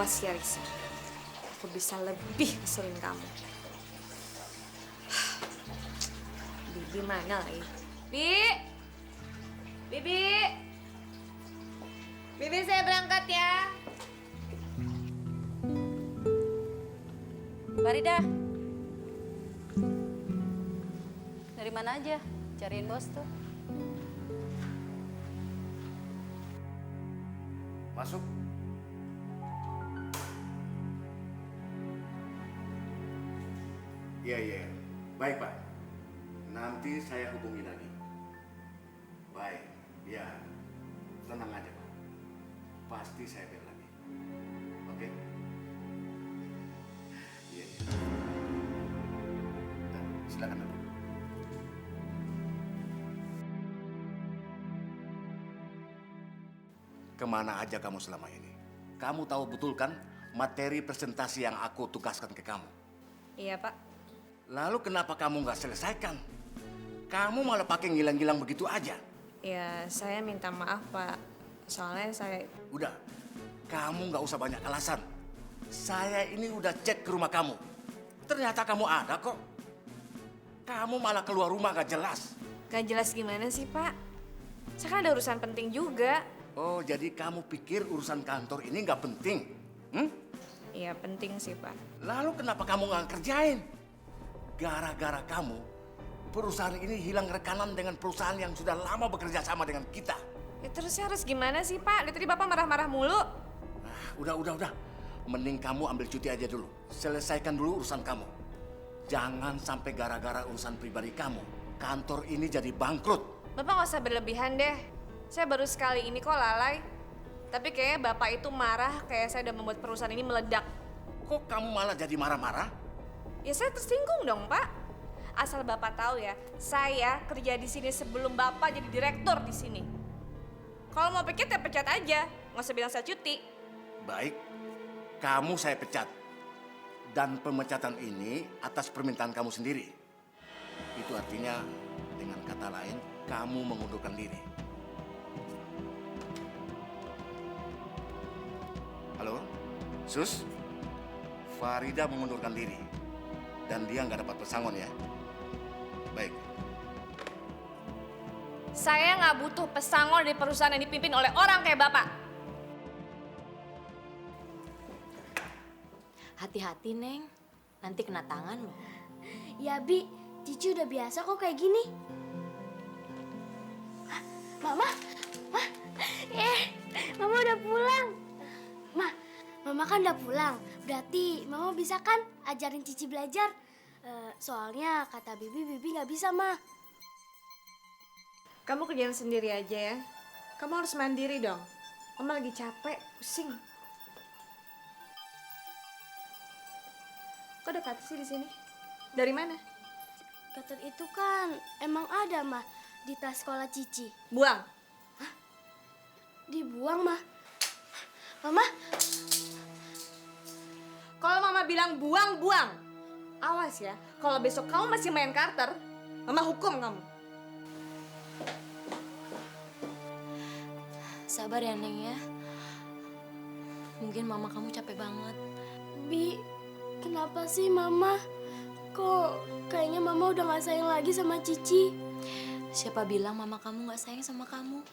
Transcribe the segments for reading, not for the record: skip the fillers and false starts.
Awas ya Risa, aku bisa lebih ngeselin kamu. Bibi mana lagi? Bibi saya berangkat ya. Farida, dari mana aja? Cariin bos tuh. Masuk. Iya. Baik, Pak. Nanti saya hubungi lagi. Baik, ya. Tenang aja, Pak. Pasti saya bel lagi. Oke? Iya. Nah, silakan dulu. Kemana aja kamu selama ini? Kamu tahu betul kan materi presentasi yang aku tugaskan ke kamu? Iya Pak. Lalu kenapa kamu nggak selesaikan? Kamu malah pakai ngilang-ngilang begitu aja. Ya saya minta maaf Pak. Soalnya saya... Udah, kamu nggak usah banyak alasan. Saya ini udah cek ke rumah kamu. Ternyata kamu ada kok. Kamu malah keluar rumah gak jelas. Gak jelas gimana sih Pak? Saya kan ada urusan penting juga. Oh, jadi kamu pikir urusan kantor ini nggak penting? Iya penting sih Pak. Lalu kenapa kamu nggak kerjain? Gara-gara kamu, perusahaan ini hilang rekanan dengan perusahaan yang sudah lama bekerja sama dengan kita. Ya terus saya harus gimana sih Pak? Dari tadi Bapak marah-marah mulu. Nah, udah. Mending kamu ambil cuti aja dulu. Selesaikan dulu urusan kamu. Jangan sampai gara-gara urusan pribadi kamu, kantor ini jadi bangkrut. Bapak nggak usah berlebihan deh. Saya baru sekali ini kok lalai. Tapi kayaknya Bapak itu marah kayak saya udah membuat perusahaan ini meledak. Kok kamu malah jadi marah-marah? Ya saya tersinggung dong Pak. Asal Bapak tahu ya, saya kerja di sini sebelum Bapak jadi direktur di sini. Kalau mau pecat ya pecat aja, nggak usah bilang saya cuti. Baik, kamu saya pecat. Dan pemecatan ini atas permintaan kamu sendiri. Itu artinya dengan kata lain, kamu mengundurkan diri. Halo, Sus? Farida mengundurkan diri. Dan dia nggak dapat pesangon ya. Baik. Saya nggak butuh pesangon dari perusahaan yang dipimpin oleh orang kayak Bapak. Hati-hati, Neng. Nanti kena tangan loh. Ya, Bi. Cici udah biasa kok kayak gini. Hah, Mama? Mama udah pulang. Mama kan udah pulang. Berarti Mama bisa kan ajarin Cici belajar? Soalnya kata Bibi nggak bisa, Ma. Kamu kerjain sendiri aja ya. Kamu harus mandiri dong. Mama lagi capek, pusing. Kok ada kata sih di sini? Dari mana? Cutter itu kan emang ada, Ma, di tas sekolah Cici. Buang. Dibuang, Ma. Mama, Kalau Mama bilang buang, buang. Awas ya, kalau besok kamu masih main Carter, Mama hukum kamu. Sabar ya, Neng ya. Mungkin mama kamu capek banget. Bi, kenapa sih Mama? Kok kayaknya Mama udah gak sayang lagi sama Cici? Siapa bilang mama kamu gak sayang sama kamu?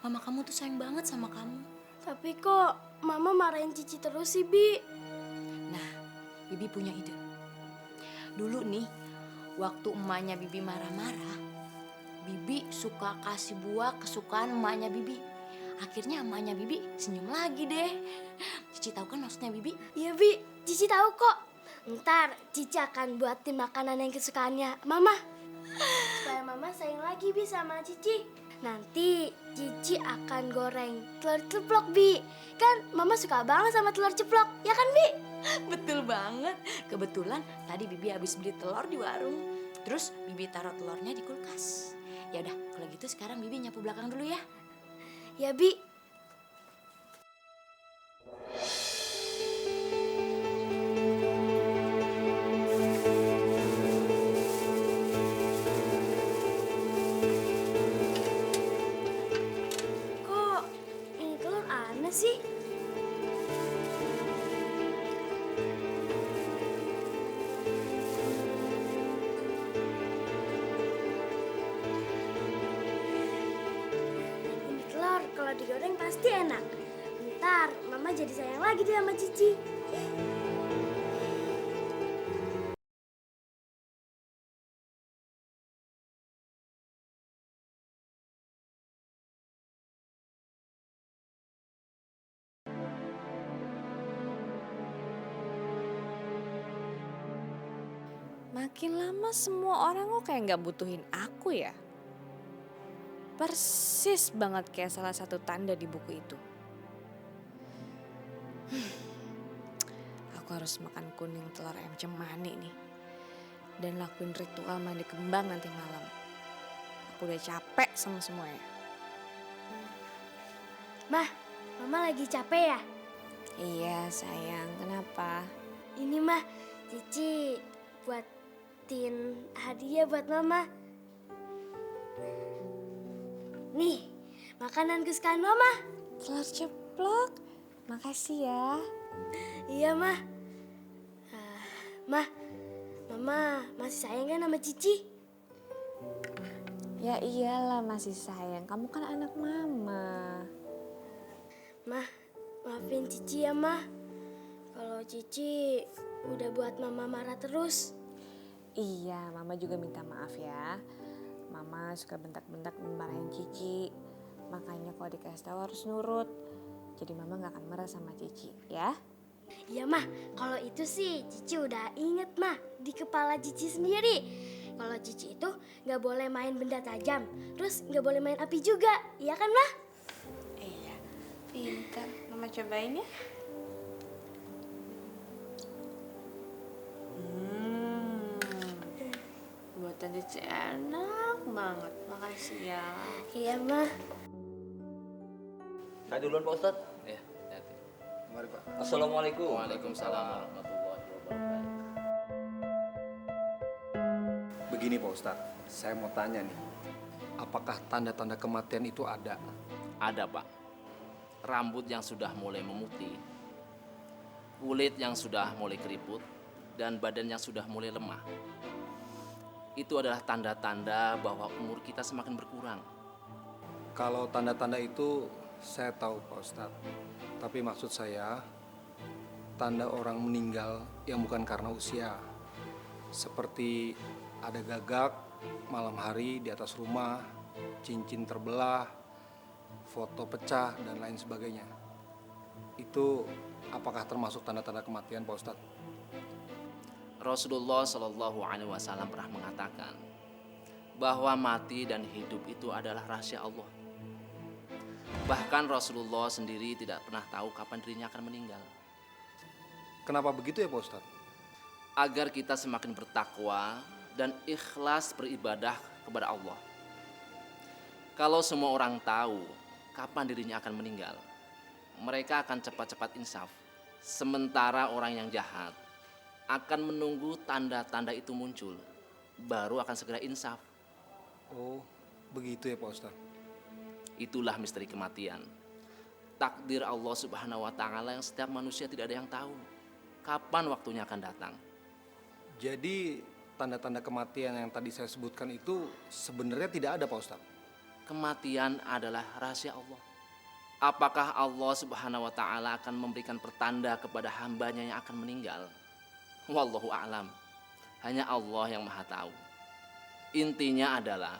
Mama kamu tuh sayang banget sama kamu. Tapi kok Mama marahin Cici terus sih, Bi? Nah, Bibi punya ide. Dulu nih, waktu emaknya Bibi marah-marah, Bibi suka kasih buah kesukaan emaknya Bibi. Akhirnya emaknya Bibi senyum lagi deh. Cici tahu kan maksudnya Bibi? Iya, Bi. Cici tahu kok. Ntar Cici akan buatin makanan yang kesukaannya Mama. Supaya Mama sayang lagi, Bi, sama Cici. Nanti Cici akan goreng telur ceplok, Bi. Kan Mama suka banget sama telur ceplok, ya kan, Bi? Betul banget. Kebetulan tadi Bibi habis beli telur di warung. Terus Bibi taruh telurnya di kulkas. Ya udah, kalau gitu sekarang Bibi nyapu belakang dulu ya. Ya, Bi. Kok ini telur aneh sih? kalau digoreng pasti enak. Ntar Mama jadi sayang lagi deh sama Cici. Makin lama semua orang kok kayak nggak butuhin aku ya. Persis banget kayak salah satu tanda di buku itu. Aku harus makan kuning telur ayam cemani nih. Dan lakuin ritual mandi kembang nanti malam. Aku udah capek sama semuanya. Mah, Mama lagi capek ya? Iya sayang, kenapa? Ini mah Cici buatin hadiah buat Mama. Nih, makanan kesukaan Mama. Telur ceplok, makasih ya. Iya, Mah. Mah, Mama masih sayang kan sama Cici? Ya iyalah masih sayang, kamu kan anak mama. Mah, maafin Cici ya, Mah. Kalau Cici udah buat Mama marah terus. Iya, mama juga minta maaf ya. Mama suka bentak-bentak marahin Cici. Makanya kalau dikasih tahu harus nurut. Jadi mama gak akan marah sama Cici, ya? Iya, Mah. Kalau itu sih Cici udah inget, Mah. Di kepala Cici sendiri. Kalau Cici itu nggak boleh main benda tajam. Terus nggak boleh main api juga. Iya kan, Mah? Iya, pintar. Mama cobain ya. Buatan Cici enak banget. Makasih ya. Iya, Mah. Saya duluan Pak Ustadz. Ya, hati-hati. Mari Pak. Assalamualaikum. Waalaikumsalam warahmatullahi wabarakatuh. Begini Pak Ustadz, saya mau tanya nih, apakah tanda-tanda kematian itu ada? Ada Pak, rambut yang sudah mulai memutih, kulit yang sudah mulai keriput, dan badan yang sudah mulai lemah. Itu adalah tanda-tanda bahwa umur kita semakin berkurang. Kalau tanda-tanda itu saya tahu Pak Ustadz, tapi maksud saya tanda orang meninggal yang bukan karena usia. Seperti ada gagak malam hari di atas rumah, cincin terbelah, foto pecah, dan lain sebagainya. Itu apakah termasuk tanda-tanda kematian Pak Ustadz? Rasulullah Shallallahu Alaihi Wasallam pernah mengatakan bahwa mati dan hidup itu adalah rahasia Allah. Bahkan Rasulullah sendiri tidak pernah tahu kapan dirinya akan meninggal. Kenapa begitu ya Pak Ustadz? Agar kita semakin bertakwa dan ikhlas beribadah kepada Allah. Kalau semua orang tahu kapan dirinya akan meninggal, mereka akan cepat-cepat insaf. Sementara orang yang jahat akan menunggu tanda-tanda itu muncul, baru akan segera insaf. Oh, begitu ya Pak Ustadz. Itulah misteri kematian. Takdir Allah Subhanahu wa Ta'ala yang setiap manusia tidak ada yang tahu kapan waktunya akan datang. Jadi tanda-tanda kematian yang tadi saya sebutkan itu sebenarnya tidak ada Pak Ustadz? Kematian adalah rahasia Allah. Apakah Allah Subhanahu wa Ta'ala akan memberikan pertanda kepada hambanya yang akan meninggal? Wallahu a'lam. Hanya Allah yang maha tahu. Intinya adalah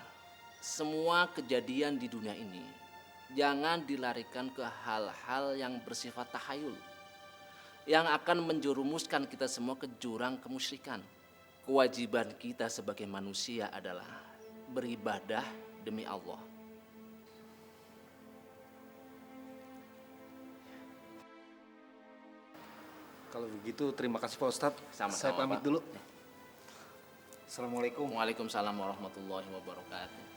semua kejadian di dunia ini jangan dilarikan ke hal-hal yang bersifat tahayul, yang akan menjerumuskan kita semua ke jurang kemusyrikan. Kewajiban kita sebagai manusia adalah beribadah demi Allah. Kalau begitu terima kasih Pak Ustadz. Sama-sama, Saya pamit Pak. dulu. Assalamualaikum. Waalaikumsalam warahmatullahi wabarakatuh.